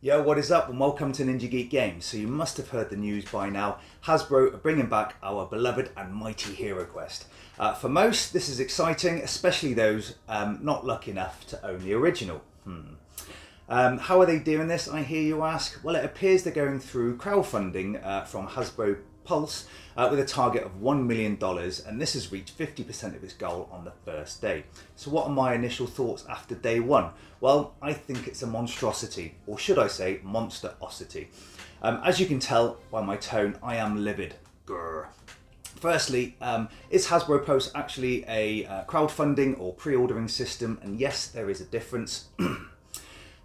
Yo, what is up and welcome to Ninja Geek Games. So you must have heard the news by now. Hasbro are bringing back our beloved and mighty Heroquest. For most, this is exciting, especially those not lucky enough to own the original. How are they doing this, I hear you ask? Well, it appears they're going through crowdfunding from Hasbro Pulse with a target of $1 million, and this has reached 50% of its goal on the first day. So what are my initial thoughts after day one? Well, I think it's a monstrosity, or should I say monsterosity. As you can tell by my tone, I am livid. Grr. Firstly, is Hasbro Pulse actually a crowdfunding or pre-ordering system? And yes, there is a difference.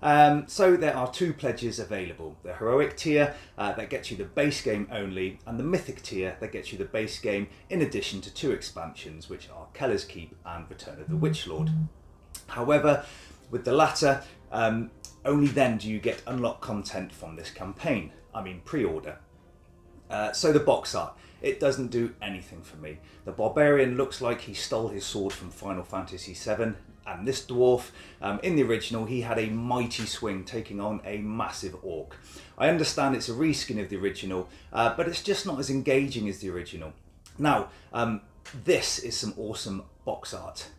So there are two pledges available. The Heroic tier that gets you the base game only, and the Mythic tier that gets you the base game in addition to two expansions, which are Keller's Keep and Return of the Witchlord. However, with the latter, only then do you get unlocked content from this campaign. I mean pre-order. So the box art, it doesn't do anything for me. The barbarian looks like he stole his sword from Final Fantasy VII. And this dwarf, in the original, he had a mighty swing taking on a massive orc. I understand it's a reskin of the original, but it's just not as engaging as the original. Now, this is some awesome box art.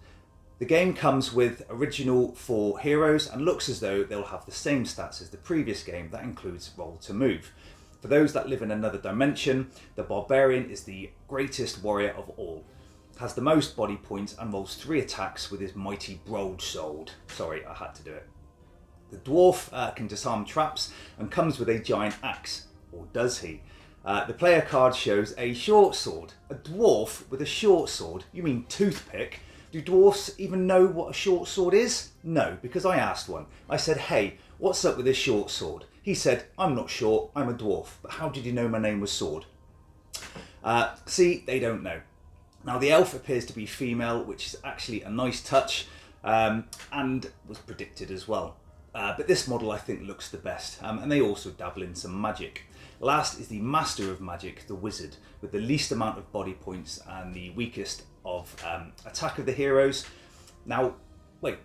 The game comes with original 4 heroes and looks as though they'll have the same stats as the previous game. That includes roll to move. For those that live in another dimension, the barbarian is the greatest warrior of all. Has the most body points and rolls 3 attacks with his mighty broadsword. Sorry, I had to do it. The dwarf can disarm traps and comes with a giant axe. Or does he? The player card shows a short sword. A dwarf with a short sword? You mean toothpick? Do dwarfs even know what a short sword is? No, because I asked one. I said, hey, what's up with this short sword? He said, I'm not short, I'm a dwarf. But how did you know my name was Sword? See, they don't know. Now the elf appears to be female, which is actually a nice touch and was predicted as well. But this model I think looks the best, and they also dabble in some magic. Last is the Master of Magic, the Wizard, with the least amount of body points and the weakest of attack of the heroes. Now, wait,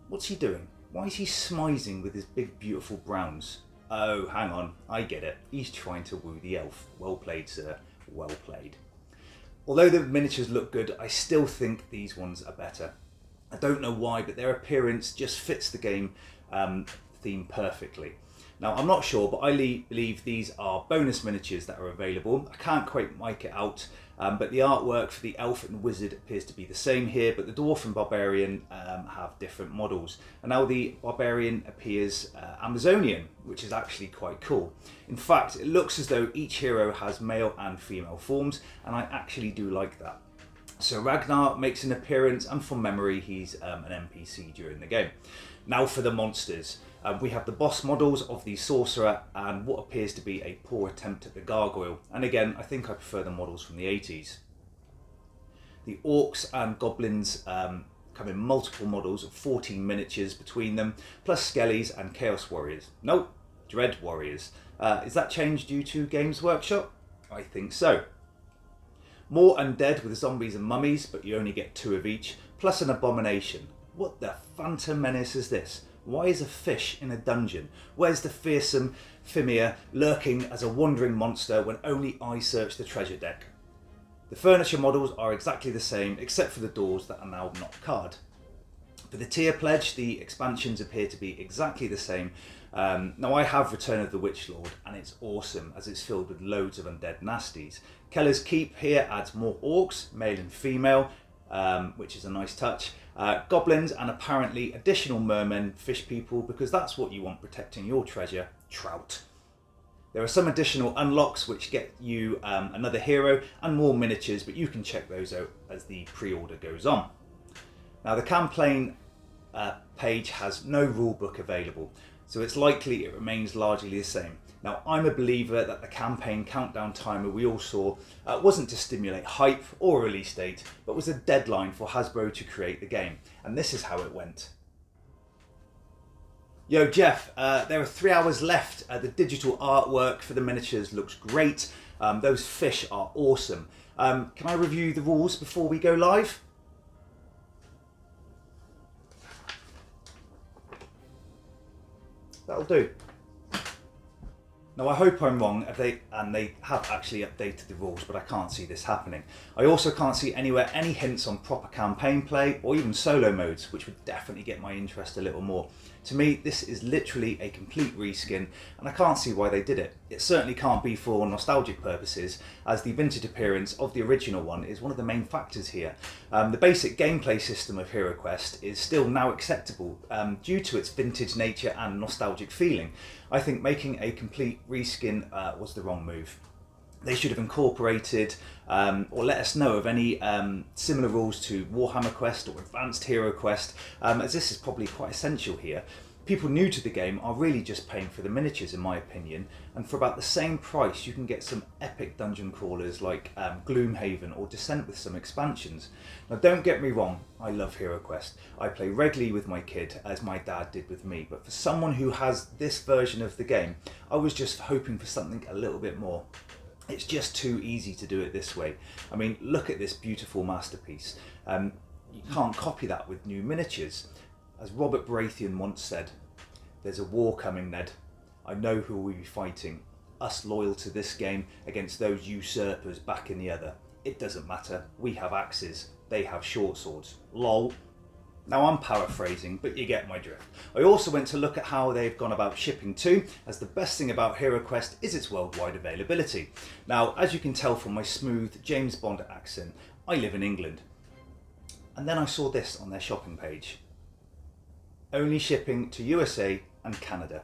what's he doing? Why is he smizing with his big beautiful browns? Oh, hang on, I get it. He's trying to woo the elf. Well played, sir. Well played. Although the miniatures look good, I still think these ones are better. I don't know why, but their appearance just fits the game theme perfectly. Now, I'm not sure, but I believe these are bonus miniatures that are available. I can't quite make it out, but the artwork for the elf and wizard appears to be the same here, but the dwarf and barbarian have different models. And now the barbarian appears Amazonian, which is actually quite cool. In fact, it looks as though each hero has male and female forms, and I actually do like that. So Ragnar makes an appearance, and from memory, he's an NPC during the game. Now for the monsters. We have the boss models of the sorcerer and what appears to be a poor attempt at the gargoyle. And again, I think I prefer the models from the 80s. The orcs and goblins come in multiple models of 14 miniatures between them, plus skellies and chaos warriors. Nope, dread warriors. Is that changed due to Games Workshop? I think so. More undead with zombies and mummies, but you only get 2 of each, plus an abomination. What the Phantom Menace is this? Why is a fish in a dungeon? Where's the fearsome Fimir lurking as a wandering monster when only I search the treasure deck? The furniture models are exactly the same, except for the doors that are now not card. For the tier pledge, the expansions appear to be exactly the same. Now I have Return of the Witchlord, and it's awesome as it's filled with loads of undead nasties. Keller's Keep here adds more orcs, male and female, which is a nice touch. Goblins and apparently additional mermen, fish people, because that's what you want protecting your treasure, trout. There are some additional unlocks which get you another hero and more miniatures, but you can check those out as the pre-order goes on. Now the campaign page has no rulebook available, so it's likely it remains largely the same. Now, I'm a believer that the campaign countdown timer we all saw wasn't to stimulate hype or a release date, but was a deadline for Hasbro to create the game. And this is how it went. Yo, Jeff, there are 3 hours left. The digital artwork for the miniatures looks great. Those fish are awesome. Can I review the rules before we go live? That'll do. Now I hope I'm wrong and they have actually updated the rules, but I can't see this happening. I also can't see anywhere any hints on proper campaign play or even solo modes, which would definitely get my interest a little more. To me, this is literally a complete reskin, and I can't see why they did it. It certainly can't be for nostalgic purposes, as the vintage appearance of the original one is one of the main factors here. The basic gameplay system of Heroquest is still now acceptable due to its vintage nature and nostalgic feeling. I think making a complete reskin was the wrong move. They should have incorporated or let us know of any similar rules to Warhammer Quest or Advanced Hero Quest, as this is probably quite essential here. People new to the game are really just paying for the miniatures, in my opinion, and for about the same price you can get some epic dungeon crawlers like Gloomhaven or Descent with some expansions. Now don't get me wrong, I love Heroquest. I play regularly with my kid, as my dad did with me, but for someone who has this version of the game, I was just hoping for something a little bit more. It's just too easy to do it this way. I mean, look at this beautiful masterpiece. You can't copy that with new miniatures. As Robert Baratheon once said, "There's a war coming, Ned. I know who we'll be fighting. Us loyal to this game against those usurpers back in the other. It doesn't matter. We have axes. They have short swords. Lol." Now I'm paraphrasing, but you get my drift. I also went to look at how they've gone about shipping too, as the best thing about Heroquest is its worldwide availability. Now, as you can tell from my smooth James Bond accent, I live in England. And then I saw this on their shopping page. Only shipping to USA and Canada.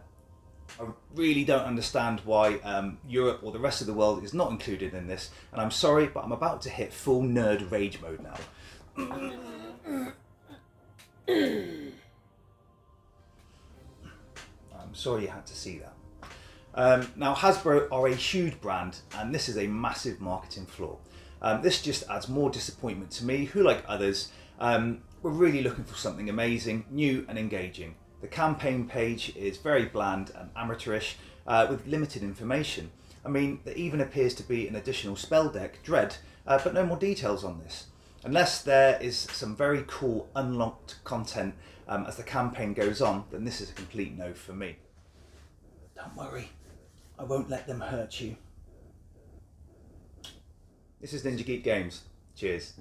I really don't understand why Europe or the rest of the world is not included in this, and I'm sorry, but I'm about to hit full nerd rage mode now. I'm sorry you had to see that. Now Hasbro are a huge brand, and this is a massive marketing flaw. This just adds more disappointment to me, who like others, we're really looking for something amazing, new and engaging. The campaign page is very bland and amateurish with limited information. I mean, there even appears to be an additional spell deck, Dread, but no more details on this. Unless there is some very cool unlocked content as the campaign goes on, then this is a complete no for me. Don't worry, I won't let them hurt you. This is Ninja Geek Games. Cheers.